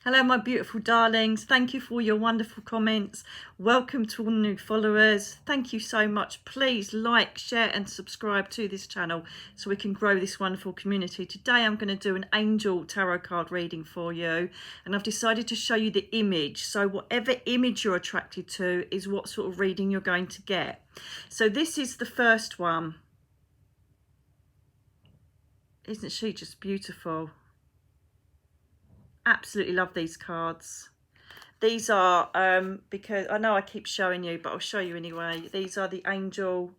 Hello, my beautiful darlings. Thank you for your wonderful comments. Welcome to all new followers. Thank you so much. Please like, share and subscribe to this channel so we can grow this wonderful community. Today I'm going to do an angel tarot card reading for you, and I've decided to show you the image. So whatever image you're attracted to is what sort of reading you're going to get. So this is the first one. Isn't she just beautiful? Absolutely love these cards. These are because I know I keep showing you, but I'll show you anyway. These are the angel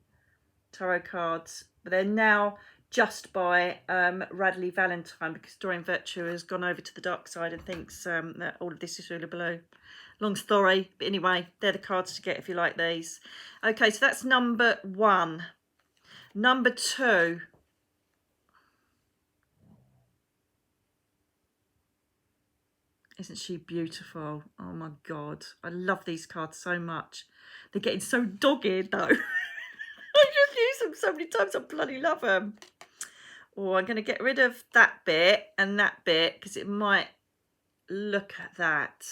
tarot cards, but they're now just by Radley Valentine, because Doreen Virtue has gone over to the dark side and thinks that all of this is really blue. Long story, but anyway, they're the cards to get if you like these. Okay, so that's number one. Number two. Isn't she beautiful? Oh my God. I love these cards so much. They're getting so dogged though. I just use them so many times. I bloody love them. Oh, I'm going to get rid of that bit and that bit because it might look at that.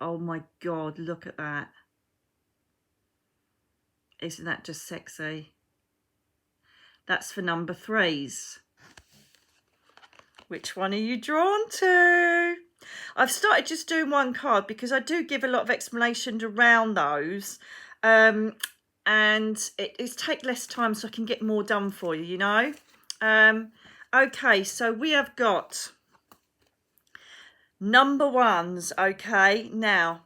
Oh my God, look at that. Isn't that just sexy? That's for number threes. Which one are you drawn to? I've started just doing one card because I do give a lot of explanation around those. And it take less time so I can get more done for you, you know. Okay, so we have got number ones. Okay, now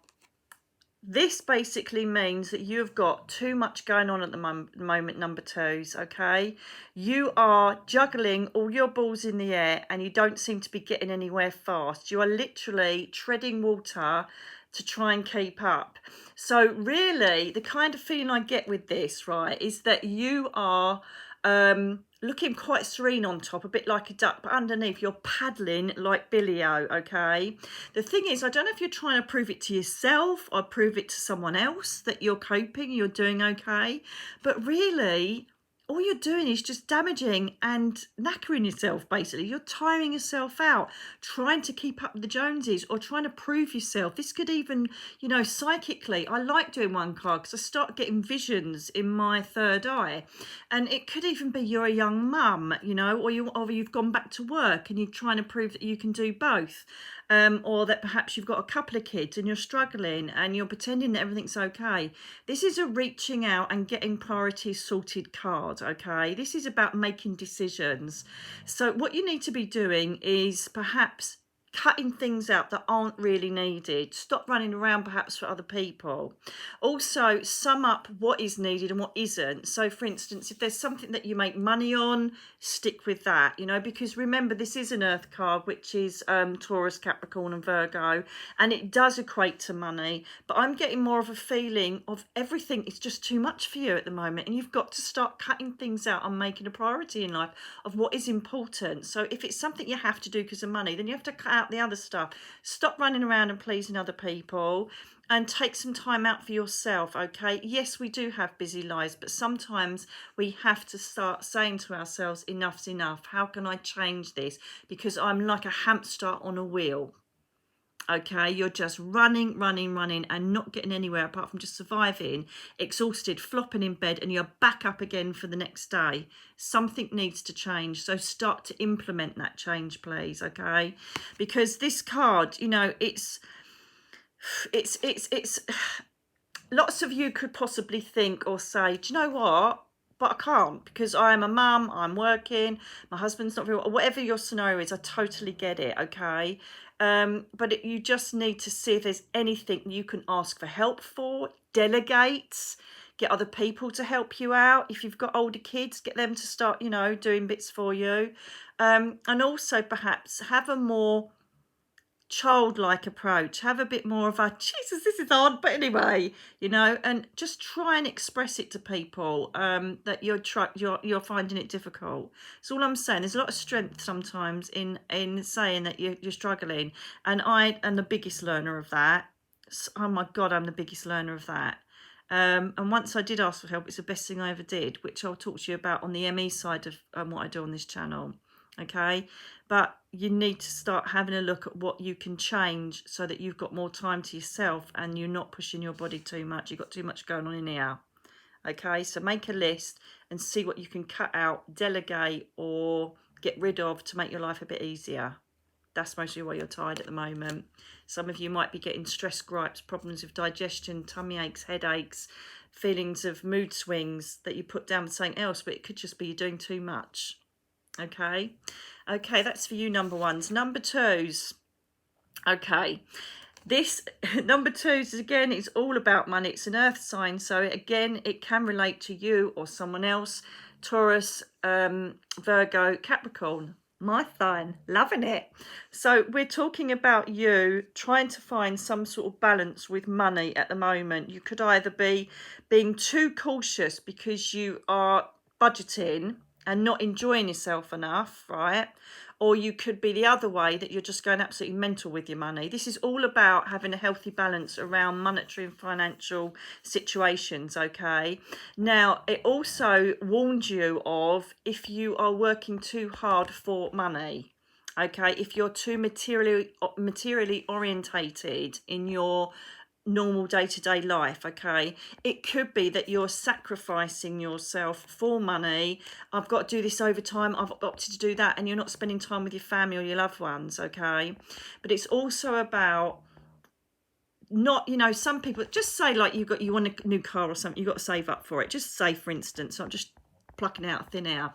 this basically means that you've got too much going on at the moment, number twos, okay? You are juggling all your balls in the air and you don't seem to be getting anywhere fast. You are literally treading water to try and keep up. So really, the kind of feeling I get with this, right, is that you are looking quite serene on top, a bit like a duck, but underneath you're paddling like Billy-O, okay? The thing is, I don't know if you're trying to prove it to yourself or prove it to someone else that you're coping, you're doing okay, but really, all you're doing is just damaging and knackering yourself, basically. You're tiring yourself out, trying to keep up with the Joneses or trying to prove yourself. This could even, you know, psychically, I like doing one card because I start getting visions in my third eye. And it could even be you're a young mum, you know, or you've gone back to work and you're trying to prove that you can do both. Or that perhaps you've got a couple of kids and you're struggling and you're pretending that everything's okay. This is a reaching out and getting priorities sorted card, okay? This is about making decisions. So what you need to be doing is perhaps cutting things out that aren't really needed. Stop running around perhaps for other people. Also, sum up what is needed and what isn't. So for instance, if there's something that you make money on, stick with that, you know, because remember, this is an earth card, which is Taurus, Capricorn and Virgo, and it does equate to money. But I'm getting more of a feeling of everything is just too much for you at the moment, and you've got to start cutting things out and making a priority in life of what is important. So if it's something you have to do because of money, then you have to cut out the other stuff. Stop running around and pleasing other people and take some time out for yourself, okay? Yes, we do have busy lives, but sometimes we have to start saying to ourselves, enough's enough. How can I change this? Because I'm like a hamster on a wheel. Okay, you're just running and not getting anywhere apart from just surviving, exhausted, flopping in bed, and you're back up again for the next day. Something needs to change, so start to implement that change, please, okay? Because this card, you know, it's lots of you could possibly think or say, do you know what? But I can't because I am a mum, I'm working, my husband's not very well, whatever your scenario is, I totally get it, okay? But you just need to see if there's anything you can ask for help for, delegate, get other people to help you out. If you've got older kids, get them to start, you know, doing bits for you. And also perhaps have a more childlike approach, have a bit more of a Jesus, this is odd, but anyway, you know, and just try and express it to people that you're finding it difficult. That's all I'm saying. There's a lot of strength sometimes in saying that you're struggling, and I am the biggest learner of that. Oh my God, I'm the biggest learner of that. And once I did ask for help, it's the best thing I ever did, which I'll talk to you about on the M.E side of what I do on this channel. okay? But you need to start having a look at what you can change so that you've got more time to yourself and you're not pushing your body too much. You've got too much going on in here. Okay, so make a list and see what you can cut out, delegate, or get rid of to make your life a bit easier. That's mostly why you're tired at the moment. Some of you might be getting stress gripes, problems with digestion, tummy aches, headaches, feelings of mood swings that you put down with something else, but it could just be you're doing too much. Okay, that's for you, number ones. Number twos. Okay, this number twos, again, it's all about money. It's an earth sign, so again, it can relate to you or someone else. Taurus, Virgo, Capricorn, my sign, loving it. So we're talking about you trying to find some sort of balance with money at the moment. You could either be being too cautious because you are budgeting and not enjoying yourself enough, right? Or you could be the other way, that you're just going absolutely mental with your money. This is all about having a healthy balance around monetary and financial situations, okay? Now, it also warns you of if you are working too hard for money, okay? If you're too materially orientated in your normal day-to-day life, okay, it could be that you're sacrificing yourself for money. I've got to do this overtime, I've opted to do that, and you're not spending time with your family or your loved ones, okay? But it's also about not, you know, some people just say, like, you want a new car or something, you've got to save up for it. Just say, for instance, not just plucking out thin air.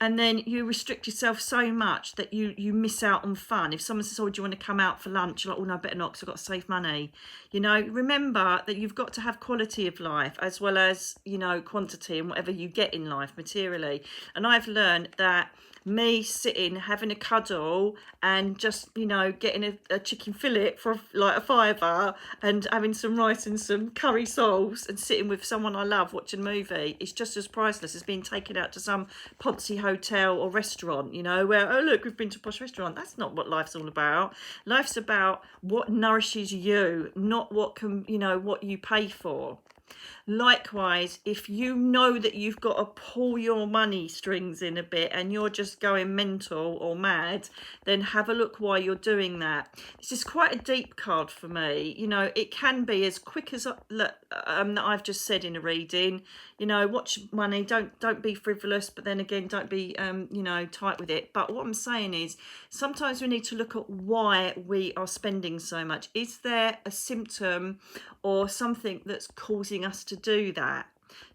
And then you restrict yourself so much that you miss out on fun. If someone says, oh, do you want to come out for lunch? You're like, oh, no, I better not, because I've got to save money. You know, remember that you've got to have quality of life as well as, you know, quantity and whatever you get in life materially. And I've learned that me sitting, having a cuddle and just, you know, getting a chicken fillet for like a £5 and having some rice and some curry sauce and sitting with someone I love watching a movie, it's just as priceless as being taken out to some poncy hotel or restaurant, you know, where, oh, look, we've been to a posh restaurant. That's not what life's all about. Life's about what nourishes you, not what can, you know, what you pay for. Likewise, if you know that you've got to pull your money strings in a bit and you're just going mental or mad, then have a look why you're doing that. This is quite a deep card for me. You know, it can be as quick as that I've just said in a reading. You know, watch money, don't be frivolous, but then again, don't be you know, tight with it. But what I'm saying is, sometimes we need to look at why we are spending so much. Is there a symptom or something that's causing us to do that?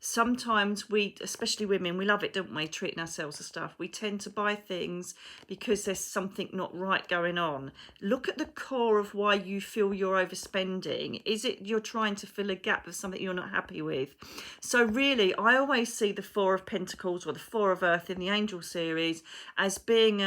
Sometimes we, especially women, we love it, don't we, treating ourselves to stuff. We tend to buy things because there's something not right going on. Look at the core of why you feel you're overspending. Is it you're trying to fill a gap of something you're not happy with? So really, I always see the Four of Pentacles or the Four of Earth in the Angel series as being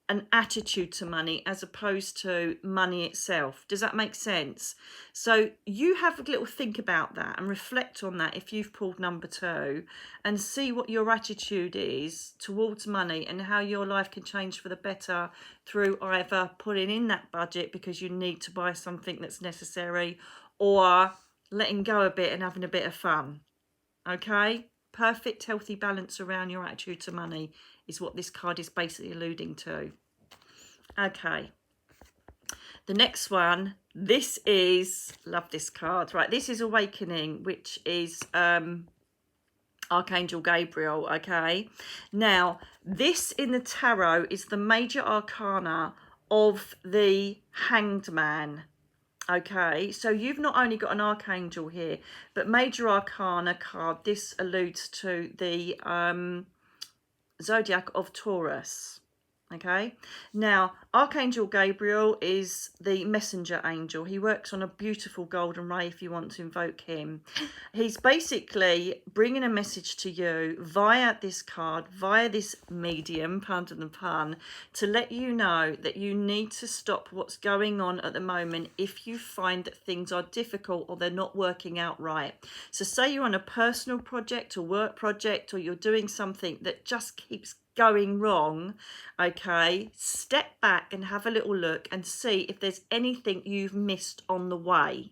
an attitude to money as opposed to money itself. Does that make sense? So you have a little think about that and reflect on that if you've pulled number 2, and see what your attitude is towards money and how your life can change for the better through either putting in that budget because you need to buy something that's necessary, or letting go a bit and having a bit of fun. Okay? Perfect healthy balance around your attitude to money is what this card is basically alluding to. Okay, the next one, this is, love this card, right? This is Awakening, which is Archangel Gabriel. Okay, now this in the tarot is the major arcana of the Hanged Man. Okay, so you've not only got an archangel here, but major arcana card. This alludes to the zodiac of Taurus. Okay, now Archangel Gabriel is the messenger angel. He works on a beautiful golden ray if you want to invoke him. He's basically bringing a message to you via this card, via this medium, pardon the pun, to let you know that you need to stop what's going on at the moment if you find that things are difficult or they're not working out right. So say you're on a personal project or work project, or you're doing something that just keeps going wrong, okay, step back and have a little look and see if there's anything you've missed on the way.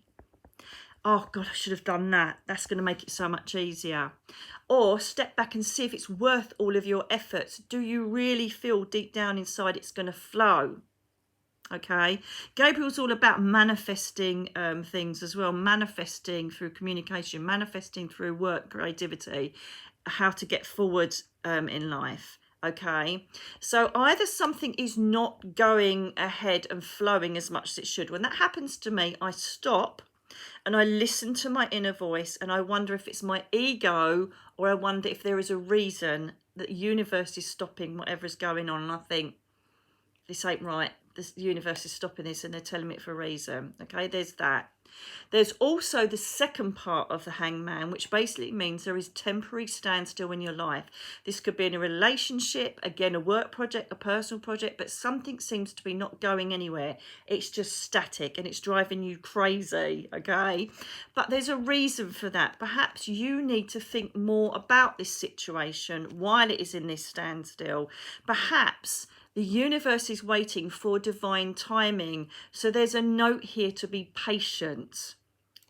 oh God, I should have done that. That's going to make it so much easier. Or step back and see if it's worth all of your efforts. Do you really feel deep down inside it's going to flow? Okay, Gabriel's all about manifesting things as well, manifesting through communication, manifesting through work, creativity, how to get forward in life. Okay, so either something is not going ahead and flowing as much as it should. When that happens to me, I stop and I listen to my inner voice, and I wonder if it's my ego, or I wonder if there is a reason that the universe is stopping whatever's going on. And I think, this ain't right. The universe is stopping this, and they're telling me it for a reason. Okay, there's that. There's also the second part of the hangman, which basically means there is temporary standstill in your life. This could be in a relationship, again, a work project, a personal project, but something seems to be not going anywhere. It's just static and it's driving you crazy, okay? But there's a reason for that. Perhaps you need to think more about this situation while it is in this standstill. Perhaps the universe is waiting for divine timing. So there's a note here to be patient.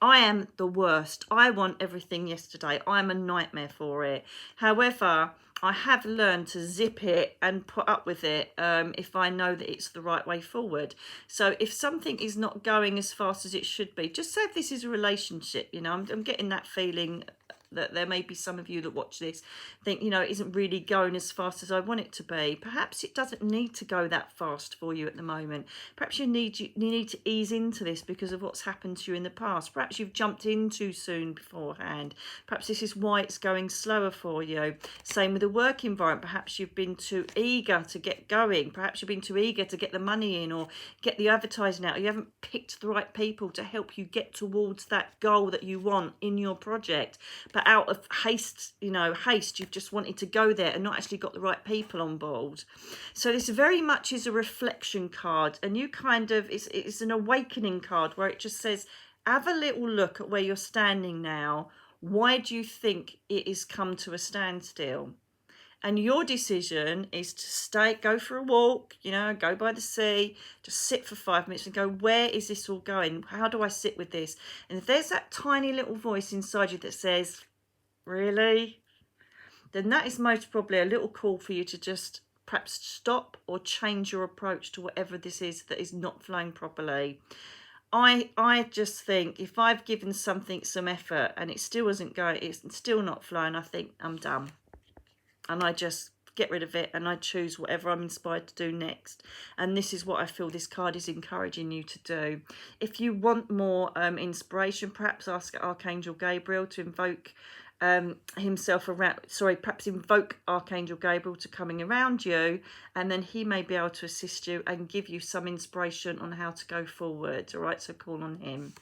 I am the worst. I want everything yesterday. I'm a nightmare for it. However, I have learned to zip it and put up with it if I know that it's the right way forward. So if something is not going as fast as it should be, just say if this is a relationship, you know, I'm getting that feeling that there may be some of you that watch this think, you know, it isn't really going as fast as I want it to be. Perhaps it doesn't need to go that fast for you at the moment. Perhaps you need to ease into this because of what's happened to you in the past. Perhaps you've jumped in too soon beforehand. Perhaps this is why it's going slower for you. Same with the work environment. Perhaps you've been too eager to get going. Perhaps you've been too eager to get the money in or get the advertising out. You haven't picked the right people to help you get towards that goal that you want in your project. But out of haste, you've just wanted to go there and not actually got the right people on board. So this very much is a reflection card, and you kind of, it's an awakening card where it just says, have a little look at where you're standing now. Why do you think it has come to a standstill? And your decision is to go for a walk, go by the sea, just sit for 5 minutes and go, where is this all going? How do I sit with this? And if there's that tiny little voice inside you that says, really? Then that is most probably a little call for you to just perhaps stop or change your approach to whatever this is that is not flowing properly. I just think if I've given something some effort and it still isn't going, it's still not flowing, I think I'm done. And I just get rid of it and I choose whatever I'm inspired to do next. And this is what I feel this card is encouraging you to do. If you want more inspiration, perhaps ask Archangel Gabriel to invoke perhaps invoke Archangel Gabriel to coming around you, and then he may be able to assist you and give you some inspiration on how to go forward. All right, so call on him.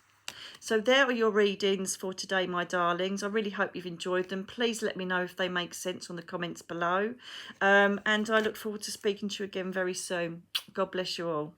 So there are your readings for today, my darlings. I really hope you've enjoyed them. Please let me know if they make sense on the comments below. And I look forward to speaking to you again very soon. God bless you all.